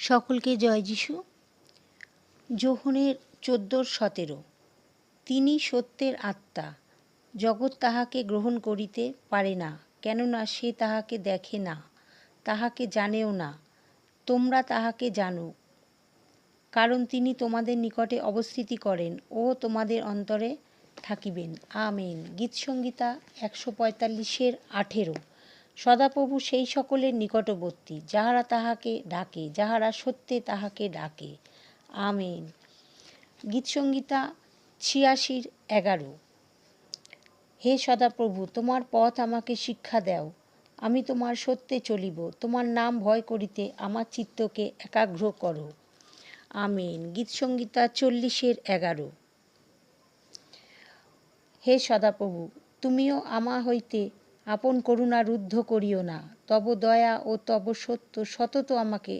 সকলকে জয় যিশু। যোহনের 14:17। তিনি সত্যের আত্মা, জগৎ তাহাকে গ্রহণ করিতে পারে না, কেননা সে তাহাকে দেখে না, তাহাকে জানেও না। তোমরা তাহাকে জানো, কারণ তিনি তোমাদের নিকটে অবস্থিতি করেন ও তোমাদের অন্তরে থাকিবেন। আমেন। গীতসংহিতা 145:18। সদাপ্রভু সেই সকলের নিকটবর্তী, যাহারা তাহাকে ডাকে, যাহারা সত্যে তাহাকে ডাকে। আমেন। গীতসংহিতা 86:11। হে সদাপ্রভু, তোমার পথ আমাকে শিক্ষা দাও, আমি তোমার সত্যে চলিব। তোমার নাম ভয় করিতে আমার চিত্তকে একাগ্র করো। আমেন। গীতসংহিতা 40:11। হে সদাপ্রভু, তুমিও আমা হইতে আপন করুণা রুদ্ধ করিও না, তব দয়া ও তব সত্য সতত আমাকে